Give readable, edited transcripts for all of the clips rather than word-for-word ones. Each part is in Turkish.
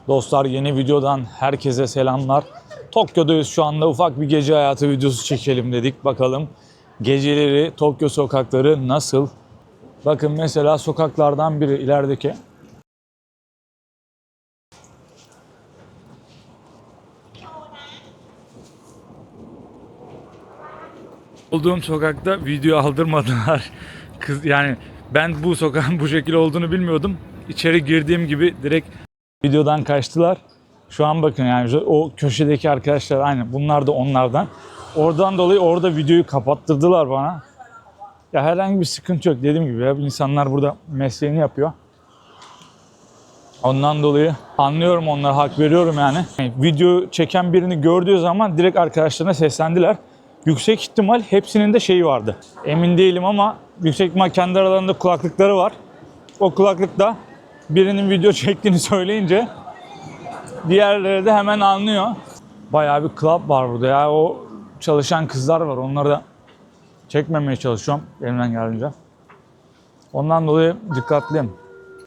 Dostlar, yeni videodan herkese selamlar. Tokyo'dayız şu anda, ufak bir gece hayatı videosu çekelim dedik. Bakalım geceleri Tokyo sokakları nasıl? Bakın mesela sokaklardan biri ilerideki. Olduğum sokakta video aldırmadılar. Yani ben bu sokağın bu şekil olduğunu bilmiyordum. İçeri girdiğim gibi direkt videodan kaçtılar. Şu an bakın yani o köşedeki arkadaşlar aynı. Bunlar da onlardan. Oradan dolayı orada videoyu kapattırdılar bana. Ya herhangi bir sıkıntı yok, dediğim gibi ya, insanlar burada mesleğini yapıyor. Ondan dolayı anlıyorum onlara, hak veriyorum yani. Video çeken birini gördüğü zaman direkt arkadaşlarına seslendiler. Yüksek ihtimal hepsinin de şeyi vardı. Emin değilim ama yüksek ihtimal kendi aralarında kulaklıkları var. O kulaklıkta birinin video çektiğini söyleyince diğerleri de hemen anlıyor. Bayağı bir club var burada ya. O çalışan kızlar var. Onları da çekmemeye çalışıyorum elimden geldiğince. Ondan dolayı dikkatliyim.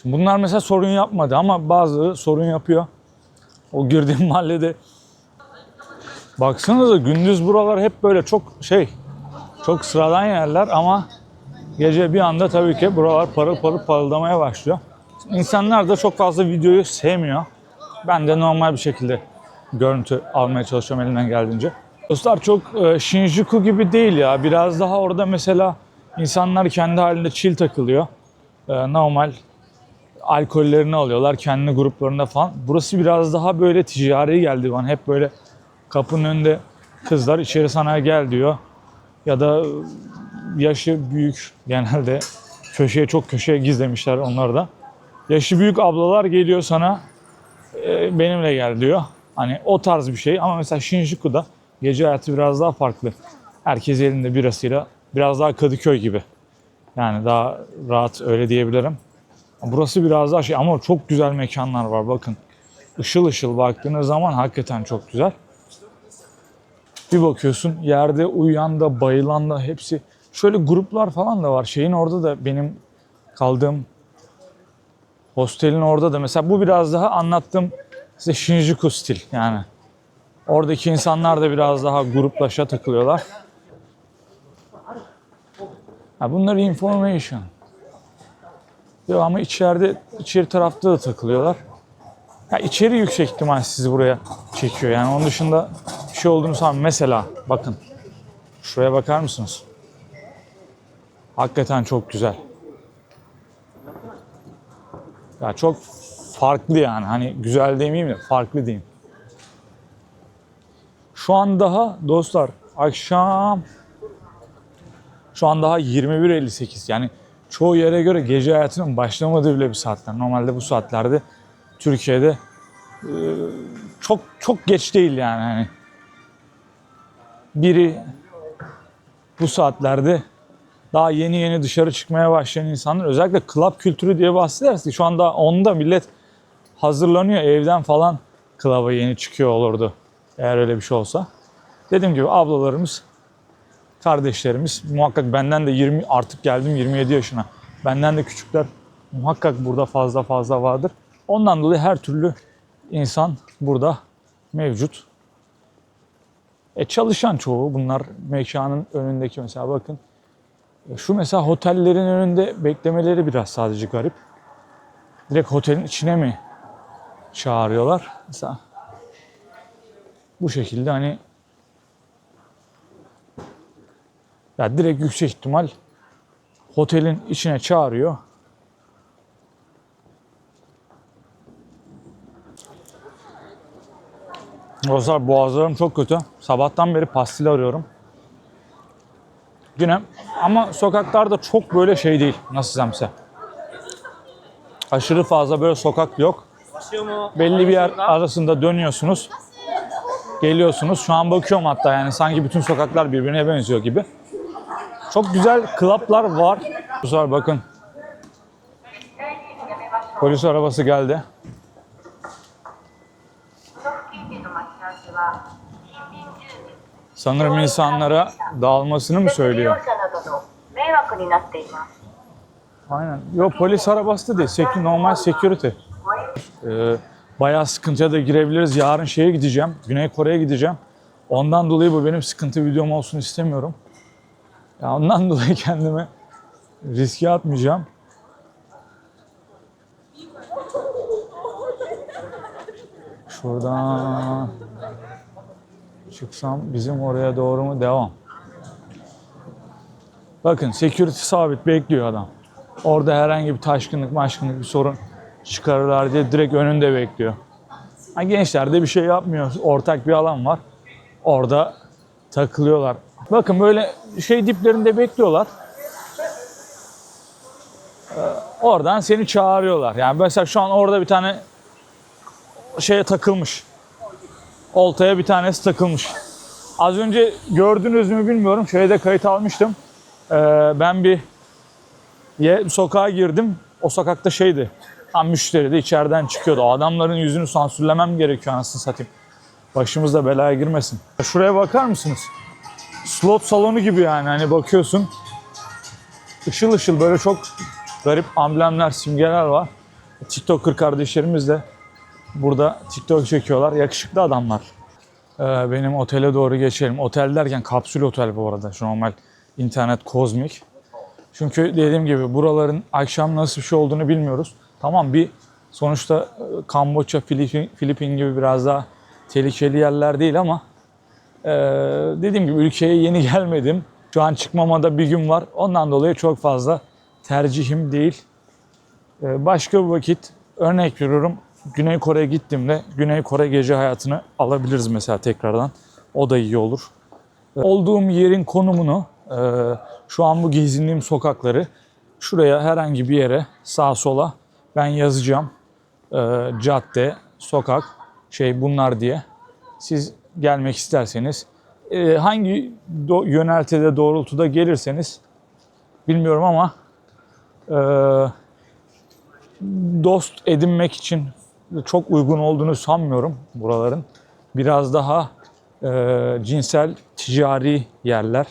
Şimdi bunlar mesela sorun yapmadı ama bazıları sorun yapıyor. O girdiğim mahallede. Baksanıza, gündüz buralar hep böyle çok sıradan yerler ama gece bir anda tabii ki buralar parıl parıl parıldamaya başlıyor. İnsanlar da çok fazla videoyu sevmiyor. Ben de normal bir şekilde görüntü almaya çalışıyorum elimden geldiğince. Dostlar, çok Shinjuku gibi değil ya. Biraz daha orada mesela insanlar kendi halinde chill takılıyor. Normal alkollerini alıyorlar kendi gruplarında falan. Burası biraz daha böyle ticari geldi bana. Hep böyle kapının önünde kızlar içeri sana gel diyor. Ya da yaşı büyük, genelde çok köşeye gizlemişler onları da. Yaşı büyük ablalar geliyor sana, benimle gel diyor. Hani o tarz bir şey ama mesela Shinjuku'da gece hayatı biraz daha farklı. Herkes elinde birasıyla, biraz daha Kadıköy gibi. Yani daha rahat, öyle diyebilirim. Burası biraz daha ama çok güzel mekanlar var bakın. Işıl ışıl baktığınız zaman hakikaten çok güzel. Bir bakıyorsun yerde uyuyan da bayılan da hepsi. Şöyle gruplar falan da var. Şeyin orada da, benim kaldığım hostelin orada da mesela bu biraz daha anlattığım size Shinjuku stil yani. Oradaki insanlar da biraz daha gruplaşa takılıyorlar. Bunlar information. Yok ama içeri tarafta da takılıyorlar. İçeri yüksek ihtimal sizi buraya çekiyor. Yani onun dışında bir şey olduğunu sanmıyorum. Mesela bakın. Şuraya bakar mısınız? Hakikaten çok güzel. Ya çok farklı yani. Hani güzel demeyeyim de farklı diyeyim. Şu an daha dostlar akşam, şu an daha 21:58. Yani çoğu yere göre gece hayatının başlamadığı bile bir saatler. Normalde bu saatlerde Türkiye'de çok geç değil yani. Hani biri bu saatlerde daha yeni dışarı çıkmaya başlayan insanlar, özellikle club kültürü diye bahsedersek şu anda onda millet hazırlanıyor evden falan, club'a yeni çıkıyor olurdu eğer öyle bir şey olsa. Dediğim gibi ablalarımız, kardeşlerimiz muhakkak benden de artık geldim 27 yaşına. Benden de küçükler muhakkak burada fazla vardır. Ondan dolayı her türlü insan burada mevcut. Çalışan çoğu bunlar mekanın önündeki, mesela bakın. Şu mesela otellerin önünde beklemeleri biraz sadece garip. Direkt otelin içine mi çağırıyorlar? Mesela bu şekilde hani ya direkt yüksek ihtimal otelin içine çağırıyor. Dostlar, boğazlarım çok kötü. Sabahtan beri pastil arıyorum. Yine ama sokaklarda çok böyle şey değil. Nasıl desem size. Aşırı fazla böyle sokak yok. Belli bir yer arasında dönüyorsunuz. Geliyorsunuz. Şu an bakıyorum hatta, yani sanki bütün sokaklar birbirine benziyor gibi. Çok güzel klaplar var. Bu sefer bakın. Polis arabası geldi. Sanırım insanlara dağılmasını mı söylüyor? Aynen. Yok, polis arabası da değil. Normal security. bayağı sıkıntıya da girebiliriz. Yarın şeye gideceğim. Güney Kore'ye gideceğim. Ondan dolayı bu benim sıkıntı videom olsun istemiyorum. Ya ondan dolayı kendimi riske atmayacağım. Şuradan çıksam bizim oraya doğru mu? Devam. Bakın security sabit bekliyor adam. Orada herhangi bir taşkınlık bir sorun çıkarırlar diye direkt önünde bekliyor. Ha, gençler de bir şey yapmıyor. Ortak bir alan var. Orada takılıyorlar. Bakın böyle şey diplerinde bekliyorlar. Oradan seni çağırıyorlar. Yani mesela şu an orada bir tane şeye takılmış. Oltaya bir tanesi takılmış. Az önce gördünüz mü bilmiyorum. Şeyde kayıt almıştım. Ben bir sokağa girdim. O sokakta şeydi. Tam müşteri de içeriden çıkıyordu. O adamların yüzünü sansürlemem gerekiyor anasını satayım. Başımız da belaya girmesin. Şuraya bakar mısınız? Slot salonu gibi yani. Hani bakıyorsun. Işıl ışıl böyle çok garip amblemler, simgeler var. TikToker kardeşlerimiz de burada TikTok çekiyorlar. Yakışıklı adamlar. Benim otele doğru geçelim. Otel derken kapsül otel bu arada. Şu normal internet kozmik. Çünkü dediğim gibi buraların akşam nasıl bir şey olduğunu bilmiyoruz. Tamam bir sonuçta Kamboçya, Filipin gibi biraz daha tehlikeli yerler değil ama dediğim gibi ülkeye yeni gelmedim. Şu an çıkmama da bir gün var. Ondan dolayı çok fazla tercihim değil. Başka bir vakit örnek veriyorum. Güney Kore'ye gittiğimde Güney Kore gece hayatını alabiliriz mesela tekrardan. O da iyi olur. Olduğum yerin konumunu, şu an bu gezindiğim sokakları şuraya herhangi bir yere sağa sola ben yazacağım. Cadde, sokak, bunlar diye. Siz gelmek isterseniz hangi yöneltide doğrultuda gelirseniz bilmiyorum ama dost edinmek için çok uygun olduğunu sanmıyorum buraların. Biraz daha cinsel, ticari yerler.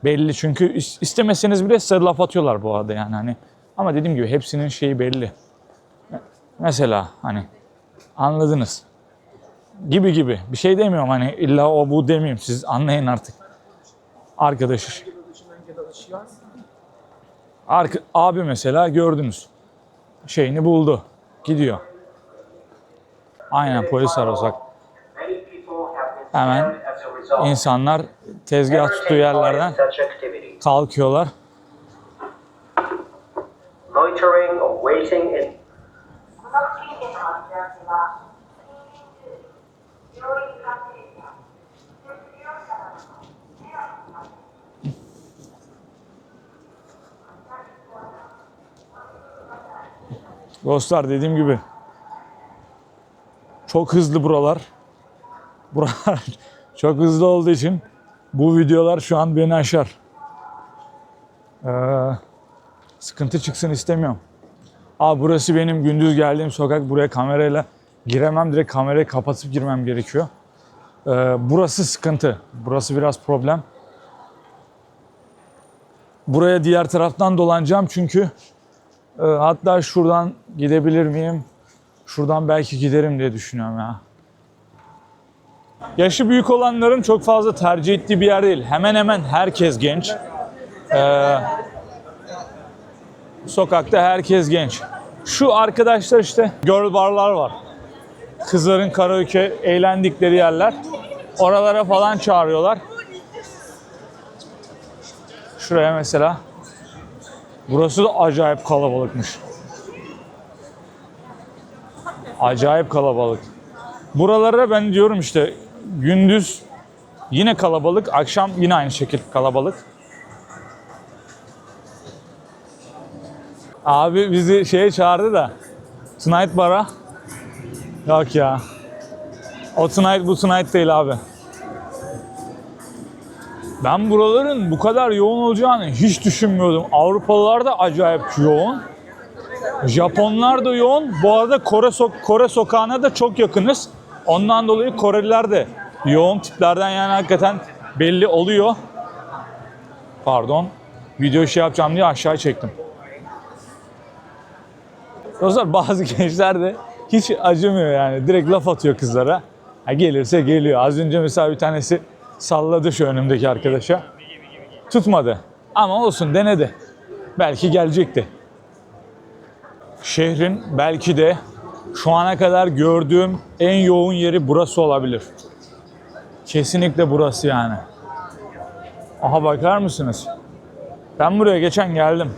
Belli çünkü istemeseniz bile size laf atıyorlar bu arada yani hani. Ama dediğim gibi hepsinin şeyi belli. Mesela hani anladınız. Gibi. Bir şey demiyorum hani illa o bu demeyeyim. Siz anlayın artık. Arkadaşı. Abi mesela gördünüz. Şeyini buldu. Gidiyor. Aynen polis arasak. Hemen insanlar tezgah tuttuğu yerlerden kalkıyorlar. Dostlar dediğim gibi çok hızlı buralar. Buralar çok hızlı olduğu için bu videolar şu an beni aşar. Sıkıntı çıksın istemiyorum. Burası benim gündüz geldiğim sokak. Buraya kamerayla giremem. Direkt kamerayı kapatıp girmem gerekiyor. Burası sıkıntı. Burası biraz problem. Buraya diğer taraftan dolanacağım çünkü hatta şuradan gidebilir miyim? Şuradan belki giderim diye düşünüyorum ya. Yaşı büyük olanların çok fazla tercih ettiği bir yer değil. Hemen hemen herkes genç. Sokakta herkes genç. Şu arkadaşlar işte girl barlar var. Kızların karaoke eğlendikleri yerler. Oralara falan çağırıyorlar. Şuraya mesela. Burası da acayip kalabalıkmış. Acayip kalabalık. Buralara ben diyorum işte gündüz yine kalabalık, akşam yine aynı şekilde kalabalık. Abi bizi şeye çağırdı da Tonight Bar'a. Yok ya. O Tonight bu Tonight değil abi. Ben buraların bu kadar yoğun olacağını hiç düşünmüyordum. Avrupalılar da acayip yoğun. Japonlar da yoğun. Bu arada Kore sokağına da çok yakınız. Ondan dolayı Koreliler de yoğun tiplerden yani hakikaten belli oluyor. Pardon. Video yapacağım diye aşağı çektim. Dostlar bazı gençler de Hiç acımıyor yani. Direkt laf atıyor kızlara. Ha, gelirse geliyor. Az önce mesela bir tanesi salladı şu önümdeki arkadaşa. Tutmadı. Ama olsun, denedi. Belki gelecekti. Şehrin belki de şu ana kadar gördüğüm en yoğun yeri burası olabilir. Kesinlikle burası yani. Aha, bakar mısınız? Ben buraya geçen geldim.